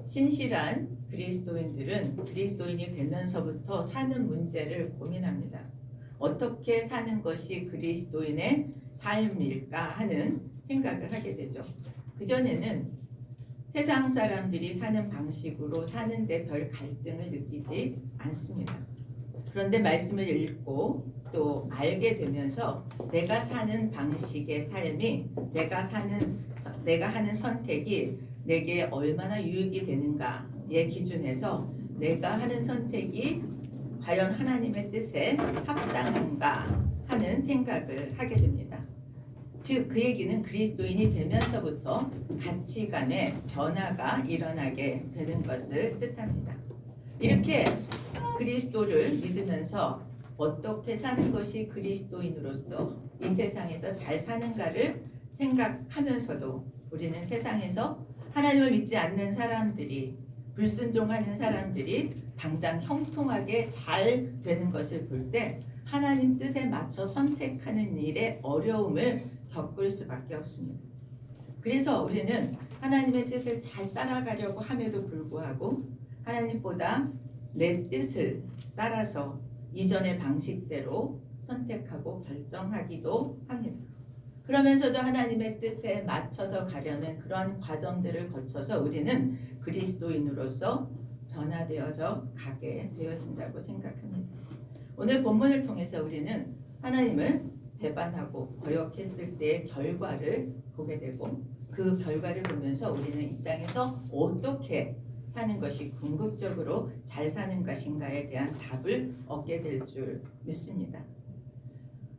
신실한 그리스도인들은 그리스도인이 되면서부터 사는 문제를 고민합니다. 어떻게 사는 것이 그리스도인의 삶일까 하는 생각을 하게 되죠. 그전에는 세상 사람들이 사는 방식으로 사는데 별 갈등을 느끼지 않습니다. 그런데 말씀을 읽고 또 알게 되면서 내가 사는 방식의 삶이 내가 하는 선택이 내게 얼마나 유익이 되는가의 기준에서 내가 하는 선택이 과연 하나님의 뜻에 합당한가 하는 생각을 하게 됩니다. 즉 그 얘기는 그리스도인이 되면서부터 가치관의 변화가 일어나게 되는 것을 뜻합니다. 이렇게 그리스도를 믿으면서 어떻게 사는 것이 그리스도인으로서 이 세상에서 잘 사는가를 생각하면서도 우리는 세상에서 하나님을 믿지 않는 사람들이, 불순종하는 사람들이 당장 형통하게 잘 되는 것을 볼 때 하나님 뜻에 맞춰 선택하는 일에 어려움을 겪을 수밖에 없습니다. 그래서 우리는 하나님의 뜻을 잘 따라가려고 함에도 불구하고 하나님보다 내 뜻을 따라서 이전의 방식대로 선택하고 결정하기도 합니다. 그러면서도 하나님의 뜻에 맞춰서 가려는 그런 과정들을 거쳐서 우리는 그리스도인으로서 변화되어져 가게 되어진다고 생각합니다. 오늘 본문을 통해서 우리는 하나님을 배반하고 거역했을 때의 결과를 보게 되고 그 결과를 보면서 우리는 이 땅에서 어떻게 사는 것이 궁극적으로 잘 사는 것인가에 대한 답을 얻게 될 줄 믿습니다.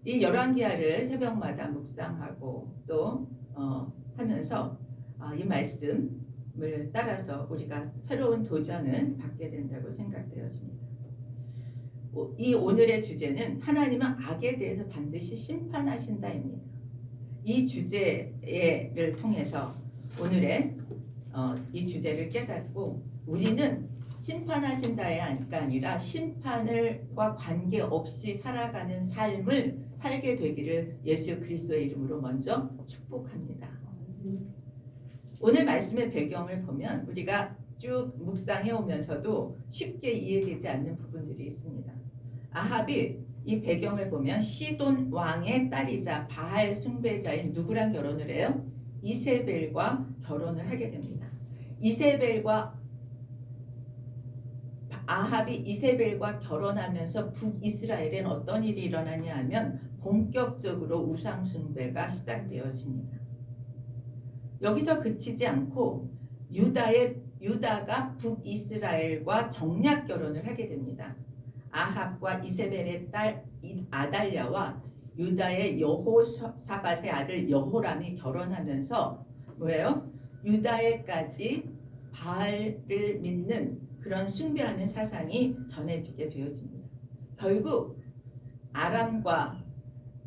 이 열왕기하를 새벽마다 묵상하고 또 하면서 이 말씀을 따라서 우리가 새로운 도전을 받게 된다고 생각되었습니다. 이 오늘의 주제는 하나님은 악에 대해서 반드시 심판하신다입니다. 이 주제를 통해서 오늘의 이 주제를 깨닫고 우리는 심판하신다가 아니라 심판과 관계없이 살아가는 삶을 살게 되기를 예수 그리스도의 이름으로 먼저 축복합니다. 오늘 말씀의 배경을 보면 우리가 쭉 묵상해 오면서도 쉽게 이해되지 않는 부분들이 있습니다. 아합이 이 배경을 보면 시돈 왕의 딸이자 바알 숭배자인 누구랑 결혼을 해요? 이세벨과 결혼을 하게 됩니다. 아합이 이세벨과 결혼하면서 북이스라엘엔 어떤 일이 일어나냐 하면 본격적으로 우상 숭배가 시작되어집니다. 여기서 그치지 않고 유다가 북이스라엘과 정략 결혼을 하게 됩니다. 아합과 이세벨의 딸 아달랴와 유다의 여호사밧의 아들 여호람이 결혼하면서 뭐예요? 유다에까지 바알을 믿는 그런 숭배하는 사상이 전해지게 되어집니다. 결국 아람과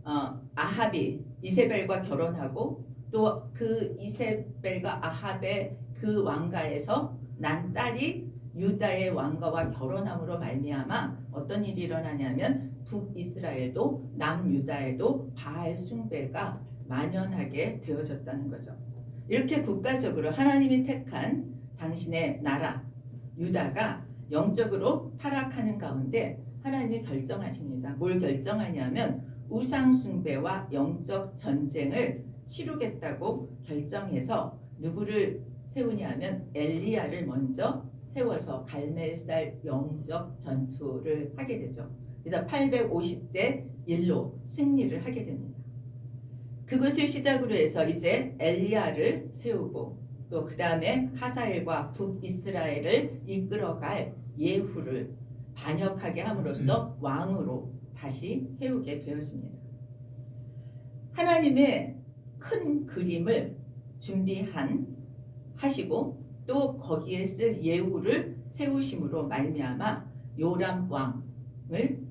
아합이 이세벨과 결혼하고 또 그 이세벨과 아합의 그 왕가에서 난 딸이 유다의 왕가와 결혼함으로 말미암아 어떤 일이 일어나냐면 북이스라엘도 남유다에도 바알 숭배가 만연하게 되어졌다는 거죠. 이렇게 국가적으로 하나님이 택한 당신의 나라 유다가 영적으로 타락하는 가운데 하나님이 결정하십니다. 뭘 결정하냐면 우상 숭배와 영적 전쟁을 치르겠다고 결정해서 누구를 세우냐면 엘리야를 먼저 세워서 갈멜살 영적 전투를 하게 되죠. 그래서 850대 1로 승리를 하게 됩니다. 그것을 시작으로 해서 이제 엘리야를 세우고 또 그 다음에 하사엘과 북이스라엘을 이끌어갈 예후를 반역하게 함으로써 왕으로 다시 세우게 되었습니다. 하나님의 큰 그림을 하시고 또 거기에 쓸 예후를 세우심으로 말미암아 요람 왕을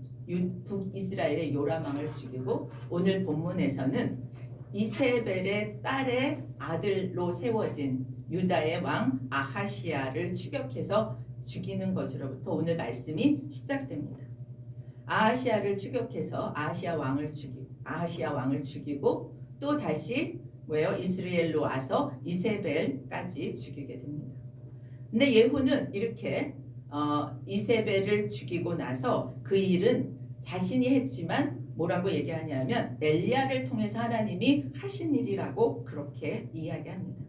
북이스라엘의 요람 왕을 죽이고 오늘 본문에서는 이세벨의 딸의 아들로 세워진 유다의 왕 아하시야를 추격해서 죽이는 것으로부터 오늘 말씀이 시작됩니다. 아하시야를 추격해서 아하시야 왕을 죽이고 또 다시 이스라엘로 와서 이세벨까지 죽이게 됩니다. 근데 예후는 이렇게 이세벨을 죽이고 나서 그 일은 자신이 했지만 뭐라고 얘기하냐면 엘리야를 통해서 하나님이 하신 일이라고 그렇게 이야기합니다.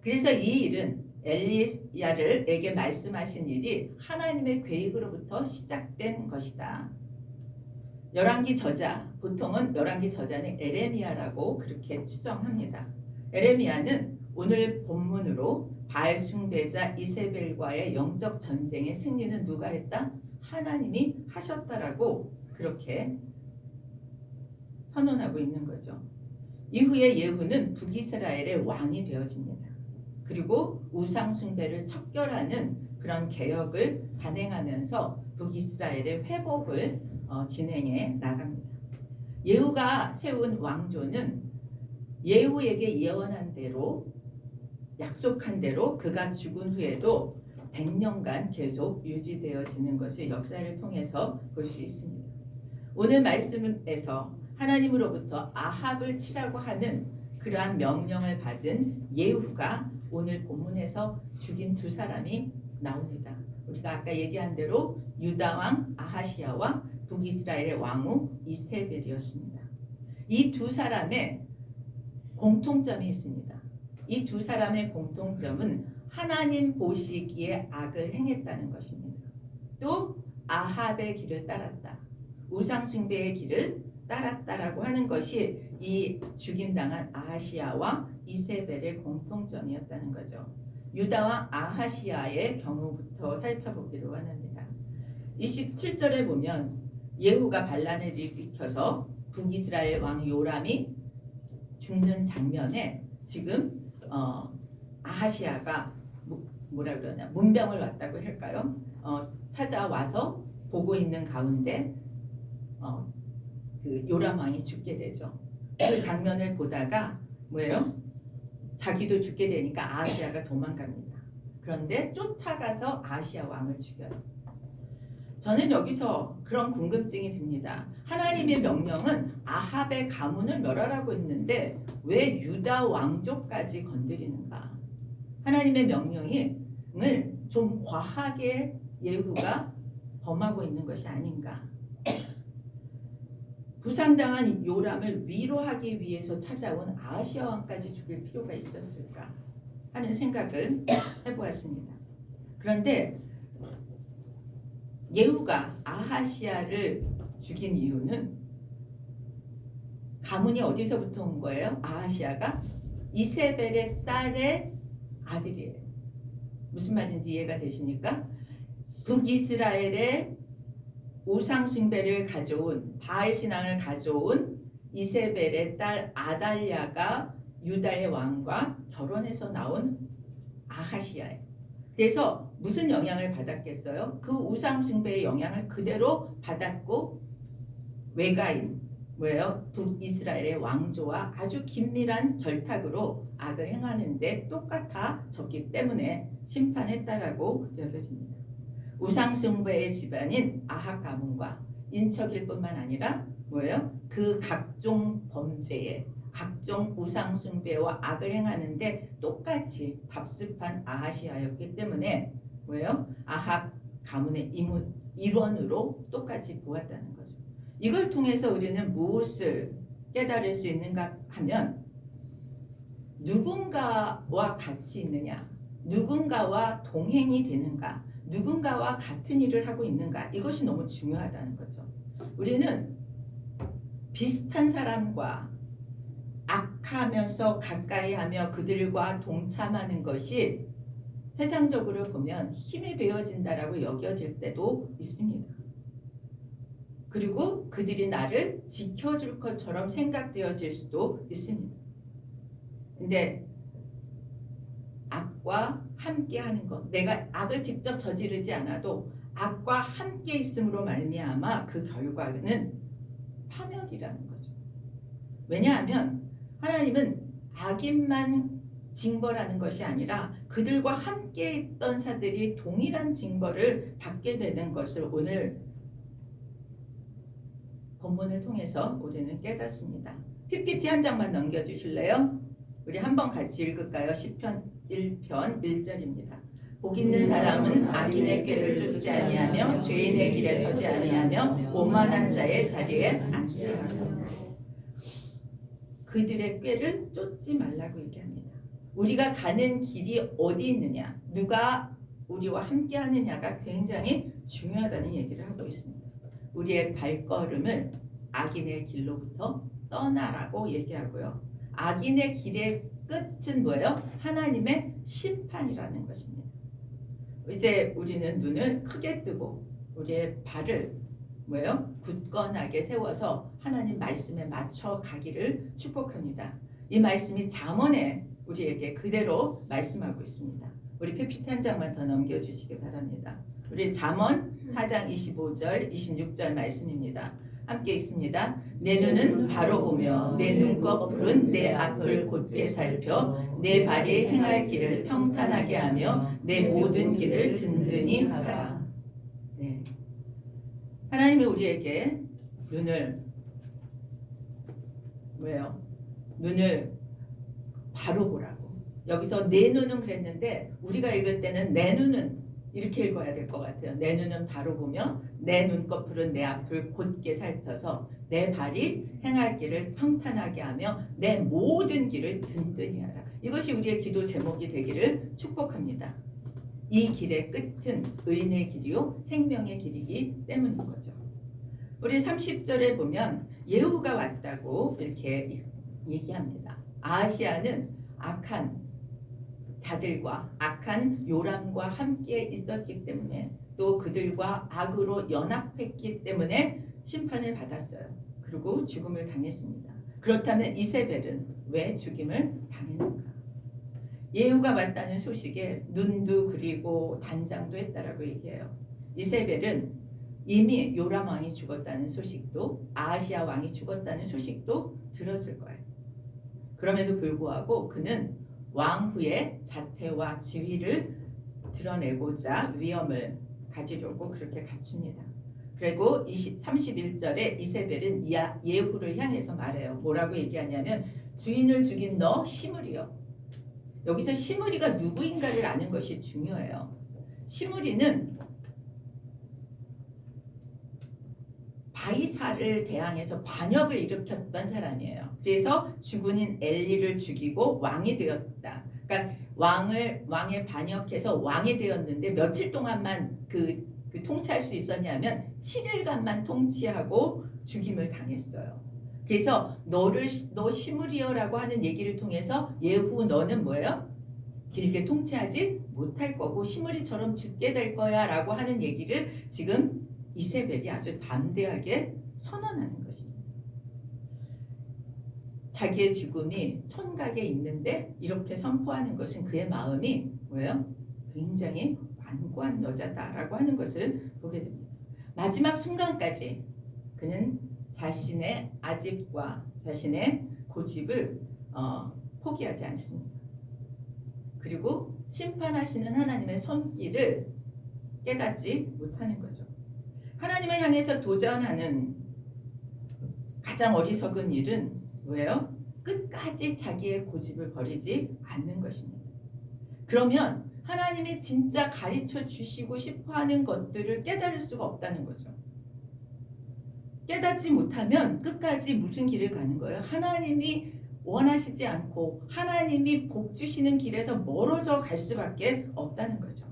그래서 이 일은 엘리야에게 말씀하신 일이 하나님의 계획으로부터 시작된 것이다. 열왕기 저자, 보통은 열왕기 저자는 에레미야라고 그렇게 추정합니다. 에레미야는 오늘 본문으로 바알 숭배자 이세벨과의 영적 전쟁의 승리는 누가 했다? 하나님이 하셨다라고 그렇게 선언하고 있는 거죠. 이후에 예후는 북이스라엘의 왕이 되어집니다. 그리고 우상 숭배를 척결하는 그런 개혁을 단행하면서 북이스라엘의 회복을 진행해 나갑니다. 예후가 세운 왕조는 예후에게 예언한 대로 약속한 대로 그가 죽은 후에도 100년간 계속 유지되어지는 것을 역사를 통해서 볼 수 있습니다. 오늘 말씀에서 하나님으로부터 아합을 치라고 하는 그러한 명령을 받은 예후가 오늘 본문에서 죽인 두 사람이 나옵니다. 우리가 아까 얘기한 대로 유다 왕 아하시야와 북이스라엘의 왕후 이세벨이었습니다. 이 두 사람의 공통점이 있습니다. 이 두 사람의 공통점은 하나님 보시기에 악을 행했다는 것입니다. 또 아합의 길을 따랐다. 우상 숭배의 길을 따랐다라고 하는 것이 이 죽임당한 아하시야와 이세벨의 공통점이었다는 거죠. 유다와 아하시야의 경우부터 살펴보기를 원합니다. 27절에 보면 예후가 반란을 일으켜서 북이스라엘 왕 요람이 죽는 장면에 지금 아하시야가 뭐라 그러냐 문병을 왔다고 할까요? 찾아와서 보고 있는 가운데 그 요람 왕이 죽게 되죠. 그 장면을 보다가 뭐예요? 자기도 죽게 되니까 아하시야가 도망갑니다. 그런데 쫓아가서 아하시야 왕을 죽여요. 저는 여기서 그런 궁금증이 듭니다. 하나님의 명령은 아합의 가문을 멸하라고 했는데 왜 유다 왕족까지 건드리는가? 하나님의 명령을 좀 과하게 예후가 범하고 있는 것이 아닌가? 부상당한 요람을 위로하기 위해서 찾아온 아하시야 왕까지 죽일 필요가 있었을까 하는 생각을 해보았습니다. 그런데 예후가 아하시야를 죽인 이유는 가문이 어디서부터 온 거예요? 아하시야가 이세벨의 딸의 아들이에요. 무슨 말인지 이해가 되십니까? 북이스라엘의 우상 숭배를 가져온 바알 신앙을 가져온 이세벨의 딸 아달랴가 유다의 왕과 결혼해서 나온 아하시야예요. 그래서 무슨 영향을 받았겠어요? 그 우상 숭배의 영향을 그대로 받았고 외가인 뭐예요? 북이스라엘의 왕조와 아주 긴밀한 결탁으로 악을 행하는데 똑같아졌기 때문에 심판했다라고 여겨집니다. 우상 숭배의 집안인 아합 가문과 인척일 뿐만 아니라 뭐예요? 그 각종 범죄에 각종 우상 숭배와 악을 행하는데 똑같이 답습한 아하시야였기 때문에 뭐예요? 아합 가문의 일원으로 똑같이 보았다는 거죠. 이걸 통해서 우리는 무엇을 깨달을 수 있는가 하면 누군가와 같이 있느냐, 누군가와 동행이 되는가, 누군가와 같은 일을 하고 있는가, 이것이 너무 중요하다는 거죠. 우리는 비슷한 사람과 악하면서 가까이하며 그들과 동참하는 것이 세상적으로 보면 힘이 되어진다라고 여겨질 때도 있습니다. 그리고 그들이 나를 지켜줄 것처럼 생각되어질 수도 있습니다. 근데 악과 함께하는 것, 내가 악을 직접 저지르지 않아도 악과 함께 있음으로 말미암아 그 결과는 파멸이라는 거죠. 왜냐하면 하나님은 악인만 징벌하는 것이 아니라 그들과 함께 있던 자들이 동일한 징벌을 받게 되는 것을 오늘 본문을 통해서 우리는 깨닫습니다. PPT 한 장만 넘겨주실래요? 우리 한번 같이 읽을까요? 시편 1편 1절입니다. 복 있는 사람은 악인의 꾀를 쫓지 아니하며 죄인의 길에 서지 아니하며 오만한 자의 자리에 앉지 않으며 그들의 꾀를 쫓지 말라고 얘기합니다. 우리가 가는 길이 어디 있느냐, 누가 우리와 함께 하느냐가 굉장히 중요하다는 얘기를 하고 있습니다. 우리의 발걸음을 악인의 길로부터 떠나라고 얘기하고요. 악인의 길의 끝은 뭐예요? 하나님의 심판이라는 것입니다. 이제 우리는 눈을 크게 뜨고 우리의 발을 뭐예요? 굳건하게 세워서 하나님 말씀에 맞춰 가기를 축복합니다. 이 말씀이 잠언에 우리에게 그대로 말씀하고 있습니다. 우리 PPT 한 장만 더 넘겨주시기 바랍니다. 우리 잠언 4장 25절 26절 말씀입니다. 함께 읽습니다. 내 눈은 바로 보며 내 눈꺼풀은 내 앞을 곧게 살펴 내 발이 행할 길을 평탄하게 하며 내 모든 길을 든든히 하라. 네. 하나님이 우리에게 눈을 왜요? 눈을 바로 보라고. 여기서 내 눈은 그랬는데 우리가 읽을 때는 내 눈은 이렇게 읽어야 될 것 같아요. 내 눈은 바로 보며 내 눈꺼풀은 내 앞을 곧게 살펴서 내 발이 행할 길을 평탄하게 하며 내 모든 길을 든든히 하라. 이것이 우리의 기도 제목이 되기를 축복합니다. 이 길의 끝은 의인의 길이요 생명의 길이기 때문인 거죠. 우리 30절에 보면 예후가 왔다고 이렇게 얘기합니다. 아하시야는 악한 자들과 악한 요람과 함께 있었기 때문에 또 그들과 악으로 연합했기 때문에 심판을 받았어요. 그리고 죽음을 당했습니다. 그렇다면 이세벨은 왜 죽임을 당했는가? 예후가 왔다는 소식에 눈도 그리고 단장도 했다라고 얘기해요. 이세벨은 이미 요람 왕이 죽었다는 소식도 아하시야 왕이 죽었다는 소식도 들었을 거예요. 그럼에도 불구하고 그는 왕후의 자태와 지위를 드러내고자 위엄을 가지려고 그렇게 갖춥니다. 그리고 31절에 이세벨은 예후를 향해서 말해요. 뭐라고 얘기하냐면 주인을 죽인 너 시므리여. 여기서 시므리가 누구인가를 아는 것이 중요해요. 시므리는 바이사를 대항해서 반역을 일으켰던 사람이에요. 그래서 주군인 엘리를 죽이고 왕이 되었다. 그러니까 왕에 반역해서 왕이 되었는데 며칠 동안만 그 통치할 수 있었냐면 7일간만 통치하고 죽임을 당했어요. 그래서 너 시므리어라고 하는 얘기를 통해서 예후 너는 뭐예요? 길게 통치하지 못할 거고 시므리처럼 죽게 될 거야 라고 하는 얘기를 지금 이세벨이 아주 담대하게 선언하는 것입니다. 자기의 죽음이 촌각에 있는데 이렇게 선포하는 것은 그의 마음이 뭐예요? 굉장히 완고한 여자다라고 하는 것을 보게 됩니다. 마지막 순간까지 그는 자신의 아집과 자신의 고집을 포기하지 않습니다. 그리고 심판하시는 하나님의 손길을 깨닫지 못하는 거죠. 하나님을 향해서 도전하는 가장 어리석은 일은 뭐예요? 끝까지 자기의 고집을 버리지 않는 것입니다. 그러면 하나님이 진짜 가르쳐 주시고 싶어하는 것들을 깨달을 수가 없다는 거죠. 깨닫지 못하면 끝까지 무슨 길을 가는 거예요? 하나님이 원하시지 않고 하나님이 복 주시는 길에서 멀어져 갈 수밖에 없다는 거죠.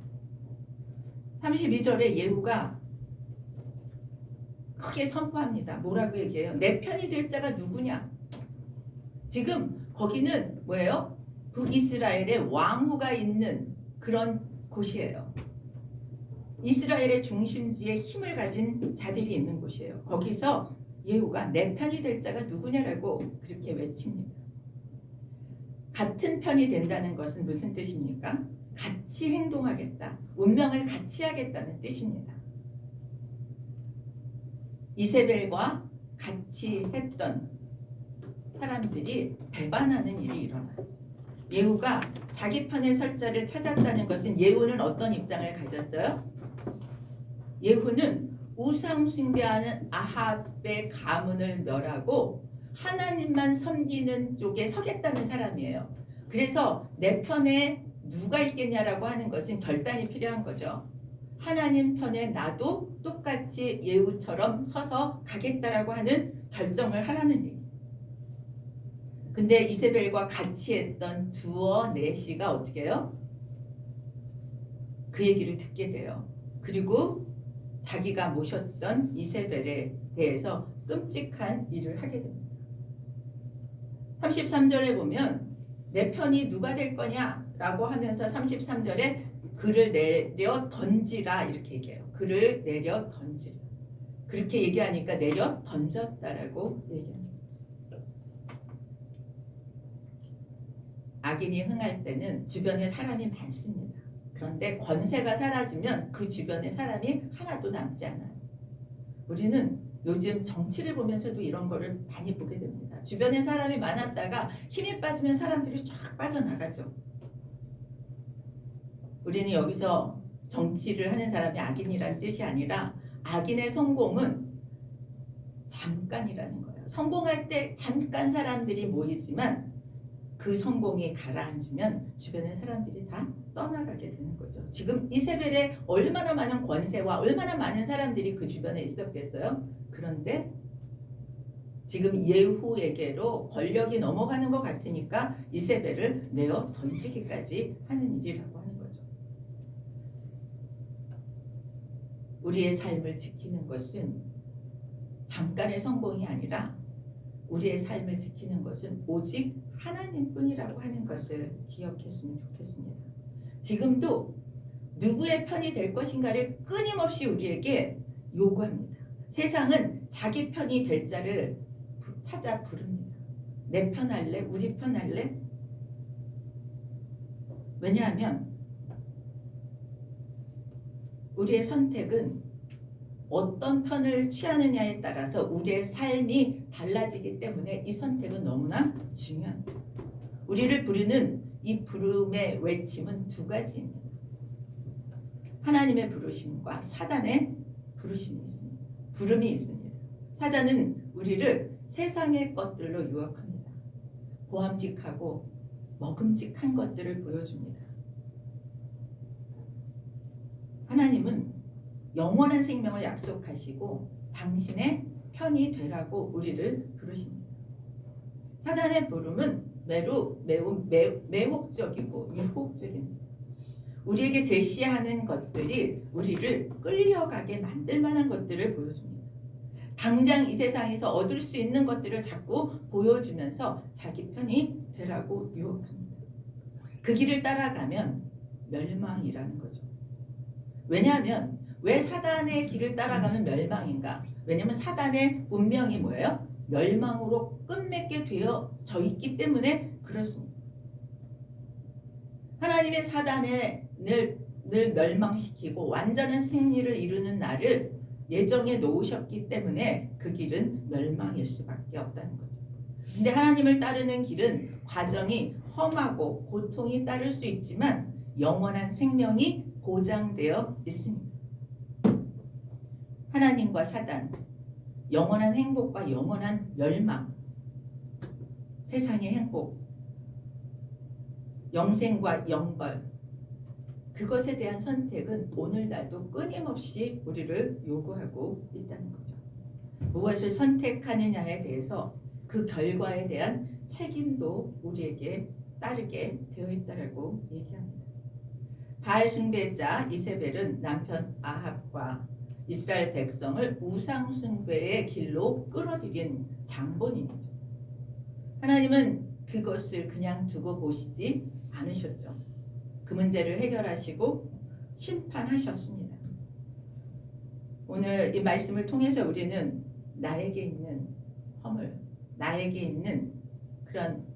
32절에 예후가 크게 선포합니다. 뭐라고 얘기해요? 내 편이 될 자가 누구냐? 지금 거기는 뭐예요? 북이스라엘의 왕후가 있는 그런 곳이에요. 이스라엘의 중심지에 힘을 가진 자들이 있는 곳이에요. 거기서 예후가 내 편이 될 자가 누구냐라고 그렇게 외칩니다. 같은 편이 된다는 것은 무슨 뜻입니까? 같이 행동하겠다. 운명을 같이 하겠다는 뜻입니다. 이세벨과 같이 했던 사람들이 배반하는 일이 일어나요. 예후가 자기 편의 설 자를 찾았다는 것은 예후는 어떤 입장을 가졌어요? 예후는 우상 숭배하는 아합의 가문을 멸하고 하나님만 섬기는 쪽에 서겠다는 사람이에요. 그래서 내 편에 누가 있겠냐라고 하는 것은 결단이 필요한 거죠. 하나님 편에 나도 똑같이 예후처럼 서서 가겠다라고 하는 결정을 하라는 얘기. 근데 이세벨과 같이 했던 두어 네시가 어떻게 해요? 그 얘기를 듣게 돼요. 그리고 자기가 모셨던 이세벨에 대해서 끔찍한 일을 하게 됩니다. 33절에 보면 내 편이 누가 될 거냐라고 하면서 33절에 그를 내려 던지라 이렇게 얘기해요. 그를 내려 던지라. 그렇게 얘기하니까 내려 던졌다라고 얘기합니다. 악인이 흥할 때는 주변에 사람이 많습니다. 그런데 권세가 사라지면 그 주변에 사람이 하나도 남지 않아요. 우리는 요즘 정치를 보면서도 이런 거를 많이 보게 됩니다. 주변에 사람이 많았다가 힘이 빠지면 사람들이 쫙 빠져나가죠. 우리는 여기서 정치를 하는 사람이 악인이라는 뜻이 아니라 악인의 성공은 잠깐이라는 거예요. 성공할 때 잠깐 사람들이 모이지만 그 성공이 가라앉으면 주변의 사람들이 다 떠나가게 되는 거죠. 지금 이세벨에 얼마나 많은 권세와 얼마나 많은 사람들이 그 주변에 있었겠어요? 그런데 지금 예후에게로 권력이 넘어가는 것 같으니까 이세벨을 내어 던지기까지 하는 일이라고 하는 거죠. 우리의 삶을 지키는 것은 잠깐의 성공이 아니라 우리의 삶을 지키는 것은 오직 하나님뿐이라고 하는 것을 기억했으면 좋겠습니다. 지금도 누구의 편이 될 것인가를 끊임없이 우리에게 요구합니다. 세상은 자기 편이 될 자를 찾아 부릅니다. 내 편 할래? 우리 편 할래? 왜냐하면 우리의 선택은 어떤 편을 취하느냐에 따라서 우리의 삶이 달라지기 때문에 이 선택은 너무나 중요합니다. 우리를 부르는 이 부름의 외침은 두 가지입니다. 하나님의 부르심과 사단의 부르심이 있습니다. 부름이 있습니다. 사단은 우리를 세상의 것들로 유혹합니다. 보암직하고 먹음직한 것들을 보여줍니다. 하나님은 영원한 생명을 약속하시고 당신의 편이 되라고 우리를 부르십니다. 사단의 부름은 매우 매혹적이고 유혹적입니다. 우리에게 제시하는 것들이 우리를 끌려가게 만들 만한 것들을 보여줍니다. 당장 이 세상에서 얻을 수 있는 것들을 자꾸 보여주면서 자기 편이 되라고 유혹합니다. 그 길을 따라가면 멸망이라는 거죠. 왜냐하면 왜 사단의 길을 따라가면 멸망인가? 왜냐하면 사단의 운명이 뭐예요? 멸망으로 끝맺게 되어져 있기 때문에 그렇습니다. 하나님의 사단을 늘 멸망시키고 완전한 승리를 이루는 날을 예정해 놓으셨기 때문에 그 길은 멸망일 수밖에 없다는 거죠. 근데 하나님을 따르는 길은 과정이 험하고 고통이 따를 수 있지만 영원한 생명이 보장되어 있습니다. 하나님과 사단, 영원한 행복과 영원한 멸망, 세상의 행복, 영생과 영벌, 그것에 대한 선택은 오늘날도 끊임없이 우리를 요구하고 있다는 거죠. 무엇을 선택하느냐에 대해서 그 결과에 대한 책임도 우리에게 따르게 되어 있다라고 얘기합니다. 바알 숭배자 이세벨은 남편 아합과 이스라엘 백성을 우상 숭배의 길로 끌어들인 장본인이죠. 하나님은 그것을 그냥 두고 보시지 않으셨죠. 그 문제를 해결하시고 심판하셨습니다. 오늘 이 말씀을 통해서 우리는 나에게 있는 허물, 나에게 있는 그런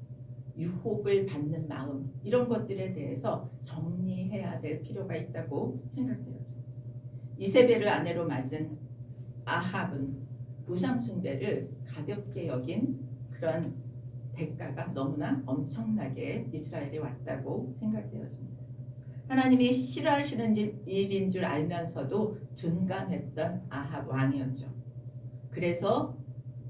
유혹을 받는 마음, 이런 것들에 대해서 정리해야 될 필요가 있다고 생각되어져. 이세벨을 아내로 맞은 아합은 우상 숭배를 가볍게 여긴 그런 대가가 너무나 엄청나게 이스라엘에 왔다고 생각되었습니다. 하나님이 싫어하시는 일인 줄 알면서도 둔감했던 아합 왕이었죠. 그래서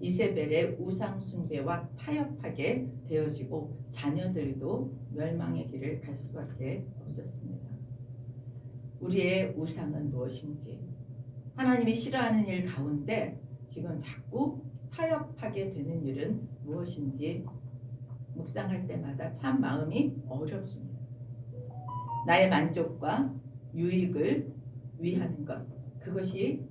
이세벨의 우상 숭배와 타협하게 되어지고 자녀들도 멸망의 길을 갈 수밖에 없었습니다. 우리의 우상은 무엇인지, 하나님이 싫어하는 일 가운데 지금 자꾸 타협하게 되는 일은 무엇인지 묵상할 때마다 참 마음이 어렵습니다. 나의 만족과 유익을 위하는 것, 그것이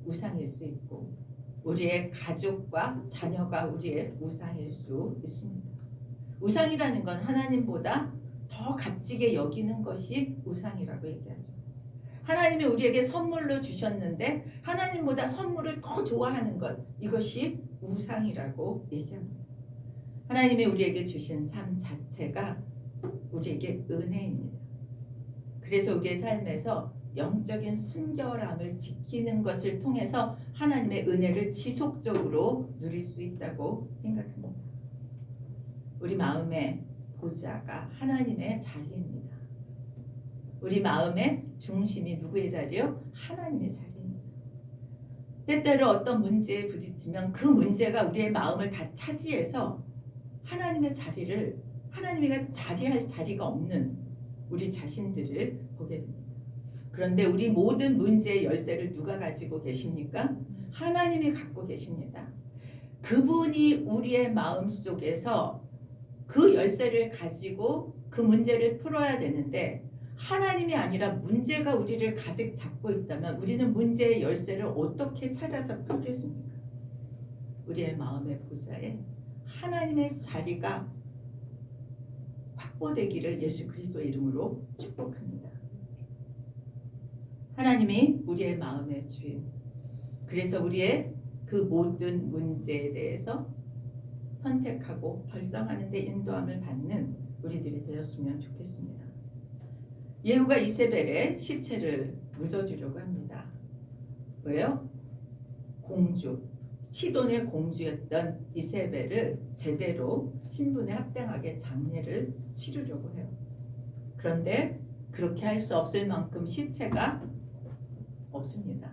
우상일 수 있고 우리의 가족과 자녀가 우리의 우상일 수 있습니다. 우상이라는 건 하나님보다 더 값지게 여기는 것이 우상이라고 얘기하죠. 하나님이 우리에게 선물로 주셨는데 하나님보다 선물을 더 좋아하는 것, 이것이 우상이라고 얘기합니다. 하나님이 우리에게 주신 삶 자체가 우리에게 은혜입니다. 그래서 우리의 삶에서 영적인 순결함을 지키는 것을 통해서 하나님의 은혜를 지속적으로 누릴 수 있다고 생각합니다. 우리 마음의 보좌가 하나님의 자리입니다. 우리 마음의 중심이 누구의 자리요? 하나님의 자리입니다. 때때로 어떤 문제에 부딪히면 그 문제가 우리의 마음을 다 차지해서 하나님의 자리를, 하나님이 자리할 자리가 없는 우리 자신들을 보게 됩니다. 그런데 우리 모든 문제의 열쇠를 누가 가지고 계십니까? 하나님이 갖고 계십니다. 그분이 우리의 마음 속에서 그 열쇠를 가지고 그 문제를 풀어야 되는데 하나님이 아니라 문제가 우리를 가득 잡고 있다면 우리는 문제의 열쇠를 어떻게 찾아서 풀겠습니까? 우리의 마음의 보좌에 하나님의 자리가 확보되기를 예수 그리스도의 이름으로 축복합니다. 하나님이 우리의 마음의 주인, 그래서 우리의 그 모든 문제에 대해서 선택하고 결정하는 데 인도함을 받는 우리들이 되었으면 좋겠습니다. 예후가 이세벨의 시체를 묻어주려고 합니다. 왜요? 공주, 시돈의 공주였던 이세벨을 제대로 신분에 합당하게 장례를 치르려고 해요. 그런데 그렇게 할 수 없을 만큼 시체가 없습니다.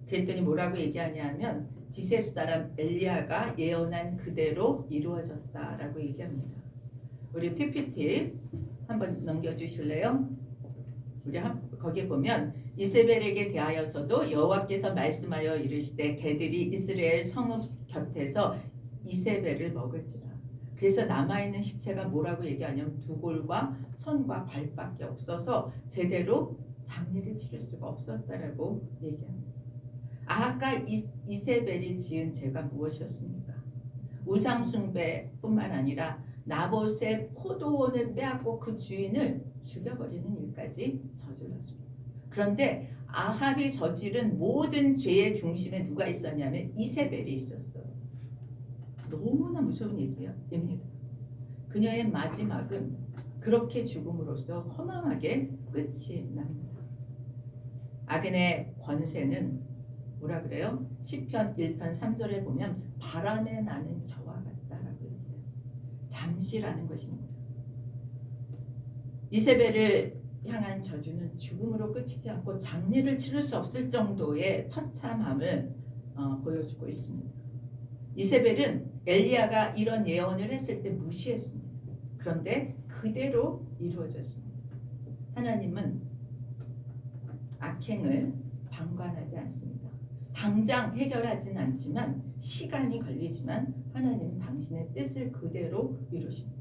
그랬더니 뭐라고 얘기하냐면 디셉 사람 엘리야가 예언한 그대로 이루어졌다라고 얘기합니다. 우리 PPT 한번 넘겨주실래요? 우리 거기 보면 이세벨에게 대하여서도 여호와께서 말씀하여 이르시되 개들이 이스라엘 성읍 곁에서 이세벨을 먹을지라. 그래서 남아있는 시체가 뭐라고 얘기하냐면 두골과 손과 발밖에 없어서 제대로 장례를 치를 수가 없었다라고 얘기합니다. 아까 이세벨이 지은 죄가 무엇이었습니까? 우상숭배뿐만 아니라 나봇의 포도원을 빼앗고 그 주인을 죽여버리는 일까지 저질렀습니다. 그런데 아합이 저지른 모든 죄의 중심에 누가 있었냐면 이세벨이 있었어요. 너무나 무서운 얘기입니다. 그녀의 마지막은 그렇게 죽음으로써 허망하게 끝이 납니다. 악인의 권세는 뭐라 그래요? 시편 1편 3절에 보면 바람에 나는 겨와 같다라고 얘기해요. 잠시라는 것입니다. 이세벨을 향한 저주는 죽음으로 끝이지 않고 장례를 치를 수 없을 정도의 처참함을 보여주고 있습니다. 이세벨은 엘리야가 이런 예언을 했을 때 무시했습니다. 그런데 그대로 이루어졌습니다. 하나님은 악행을 방관하지 않습니다. 당장 해결하진 않지만 시간이 걸리지만 하나님은 당신의 뜻을 그대로 이루십니다.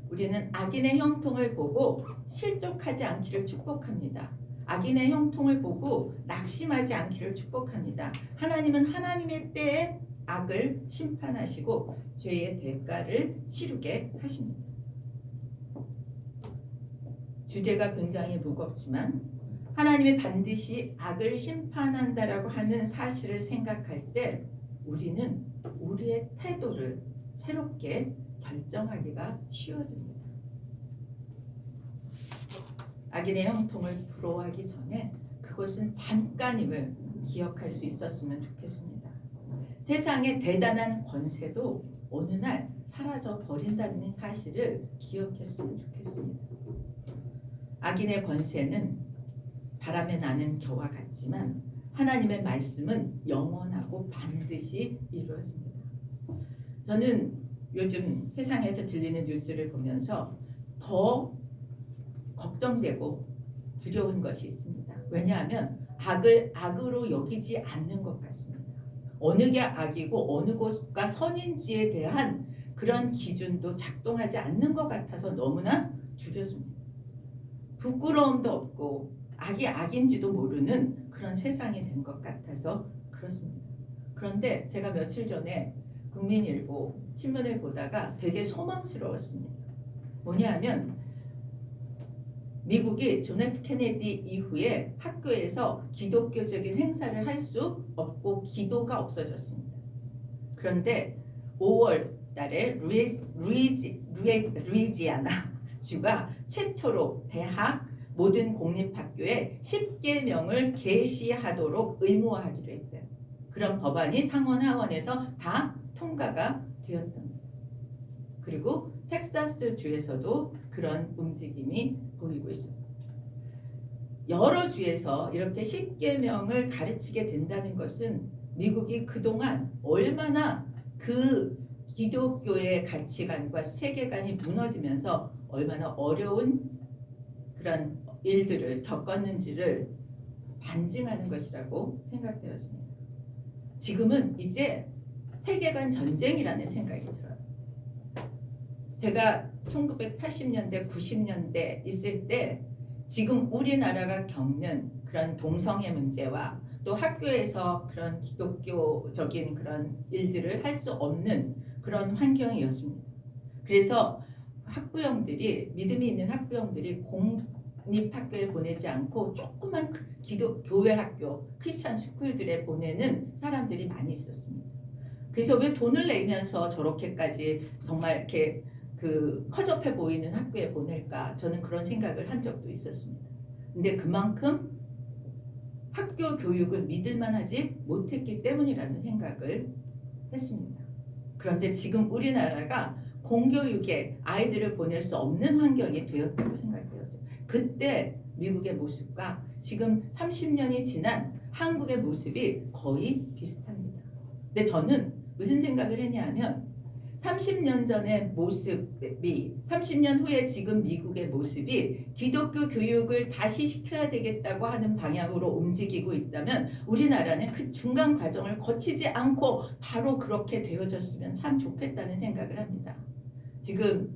우리는 악인의 형통을 보고 실족하지 않기를 축복합니다. 악인의 형통을 보고 낙심하지 않기를 축복합니다. 하나님은 하나님의 때에 악을 심판하시고 죄의 대가를 치르게 하십니다. 주제가 굉장히 무겁지만 하나님이 반드시 악을 심판한다라고 하는 사실을 생각할 때 우리는 우리의 태도를 새롭게 결정하기가 쉬워집니다. 악인의 형통을 부러워하기 전에 그것은 잠깐임을 기억할 수 있었으면 좋겠습니다. 세상의 대단한 권세도 어느 날 사라져 버린다는 사실을 기억했으면 좋겠습니다. 악인의 권세는 바람에 나는 겨와 같지만 하나님의 말씀은 영원하고 반드시 이루어집니다. 저는 요즘 세상에서 들리는 뉴스를 보면서 더 걱정되고 두려운 것이 있습니다. 왜냐하면 악을 악으로 여기지 않는 것 같습니다. 어느 게 악이고 어느 것가 선인지에 대한 그런 기준도 작동하지 않는 것 같아서 너무나 두렵습니다. 부끄러움도 없고 악이 악인지도 모르는 그런 세상이 된 것 같아서 그렇습니다. 그런데 제가 며칠 전에 국민일보 신문을 보다가 되게 소망스러웠습니다. 뭐냐하면 미국이 존 F 케네디 이후에 학교에서 기독교적인 행사를 할 수 없고 기도가 없어졌습니다. 그런데 5월 달에 루이지아나 주가 최초로 대학 모든 공립학교에 10계명을 계시하도록 의무화하기로 했대요. 그런 법안이 상원 하원에서 다 통과가 되었답니다. 그리고 텍사스 주에서도 그런 움직임이 보이고 있습니다. 여러 주에서 이렇게 10계명을 가르치게 된다는 것은 미국이 그동안 얼마나 그 기독교의 가치관과 세계관이 무너지면서 얼마나 어려운 그런 일들을 겪었는지를 반증하는 것이라고 생각되었습니다. 지금은 이제 세계관 전쟁이라는 생각이 들어요. 제가 1980년대, 90년대 있을 때 지금 우리나라가 겪는 그런 동성애 문제와 또 학교에서 그런 기독교적인 그런 일들을 할 수 없는 그런 환경이었습니다. 그래서 학부형들이 믿음이 있는 학부형들이 공립학교에 보내지 않고 조그만 교회 학교 크리스천 스쿨들에 보내는 사람들이 많이 있었습니다. 그래서 왜 돈을 내면서 저렇게까지 정말 이렇게 그 허접해 보이는 학교에 보낼까? 저는 그런 생각을 한 적도 있었습니다. 근데 그만큼 학교 교육을 믿을만하지 못했기 때문이라는 생각을 했습니다. 그런데 지금 우리나라가 공교육에 아이들을 보낼 수 없는 환경이 되었다고 생각되었죠. 그때 미국의 모습과 지금 30년이 지난 한국의 모습이 거의 비슷합니다. 근데 저는 무슨 생각을 했냐면 30년 전의 모습이 30년 후에 지금 미국의 모습이 기독교 교육을 다시 시켜야 되겠다고 하는 방향으로 움직이고 있다면 우리나라는 그 중간 과정을 거치지 않고 바로 그렇게 되어졌으면 참 좋겠다는 생각을 합니다. 지금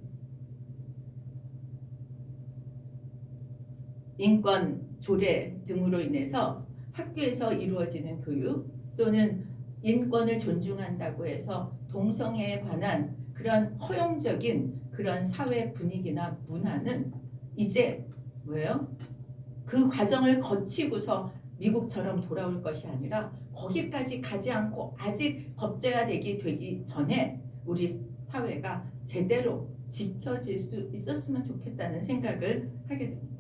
인권 조례 등으로 인해서 학교에서 이루어지는 교육 또는 인권을 존중한다고 해서 동성애에 관한 그런 허용적인 그런 사회 분위기나 문화는 이제 뭐예요? 그 과정을 거치고서 미국처럼 돌아올 것이 아니라 거기까지 가지 않고 아직 법제화되기 전에 우리 사회가 제대로 지켜질 수 있었으면 좋겠다는 생각을 하게 됩니다.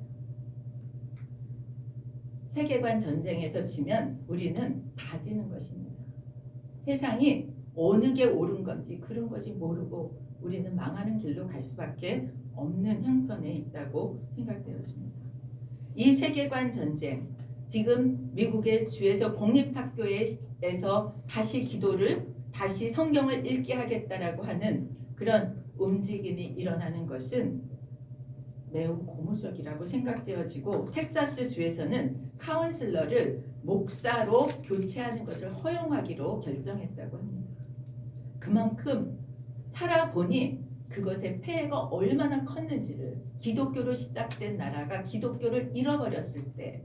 세계관 전쟁에서 지면 우리는 다 지는 것입니다. 세상이 어느 게 옳은 건지 그런 것이 모르고 우리는 망하는 길로 갈 수밖에 없는 형편에 있다고 생각되었습니다. 이 세계관 전쟁, 지금 미국의 주에서 공립학교에서 다시 성경을 읽게 하겠다라고 하는 그런 움직임이 일어나는 것은 매우 고무적이라고 생각되어지고 텍사스 주에서는 카운슬러를 목사로 교체하는 것을 허용하기로 결정했다고 합니다. 그만큼 살아보니 그것의 폐해가 얼마나 컸는지를 기독교로 시작된 나라가 기독교를 잃어버렸을 때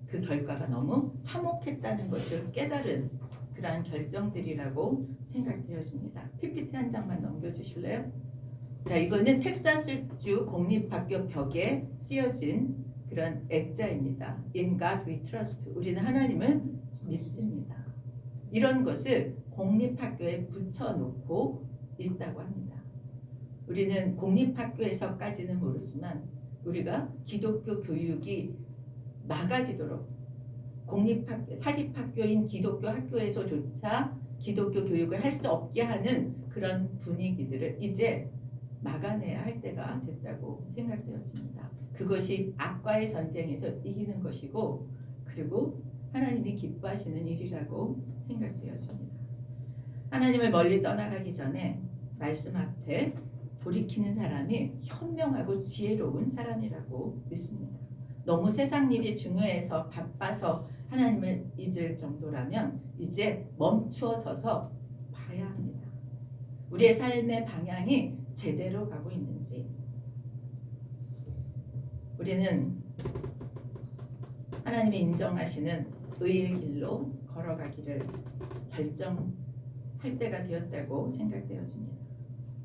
그 결과가 너무 참혹했다는 것을 깨달은 그러한 결정들이라고 생각되었습니다. PPT 한 장만 넘겨주실래요? 자, 이거는 텍사스주 공립학교 벽에 쓰여진 그런 액자입니다. In God we trust. 우리는 하나님을 믿습니다. 이런 것을 공립학교에 붙여놓고 있다고 합니다. 우리는 공립학교에서까지는 모르지만 우리가 기독교 교육이 막아지도록 사립학교인 기독교 학교에서조차 기독교 교육을 할 수 없게 하는 그런 분위기들을 이제 막아내야 할 때가 됐다고 생각되었습니다. 그것이 악과의 전쟁에서 이기는 것이고 그리고 하나님이 기뻐하시는 일이라고 생각되어집니다. 하나님을 멀리 떠나가기 전에 말씀 앞에 돌이키는 사람이 현명하고 지혜로운 사람이라고 믿습니다. 너무 세상 일이 중요해서 바빠서 하나님을 잊을 정도라면 이제 멈추어 서서 봐야 합니다. 우리의 삶의 방향이 제대로 가고 있는지. 우리는 하나님이 인정하시는 의의 길로 걸어가기를 결정할 때가 되었다고 생각되어집니다.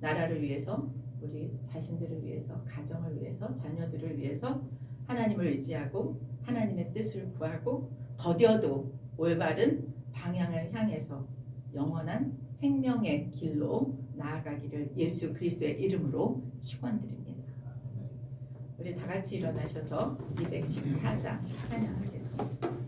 나라를 위해서, 우리 자신들을 위해서, 가정을 위해서, 자녀들을 위해서 하나님을 의지하고 하나님의 뜻을 구하고 더뎌도 올바른 방향을 향해서 영원한 생명의 길로 나아가기를 예수 그리스도의 이름으로 축원드립니다. 우리 다 같이 일어나셔서 214장 찬양하겠습니다.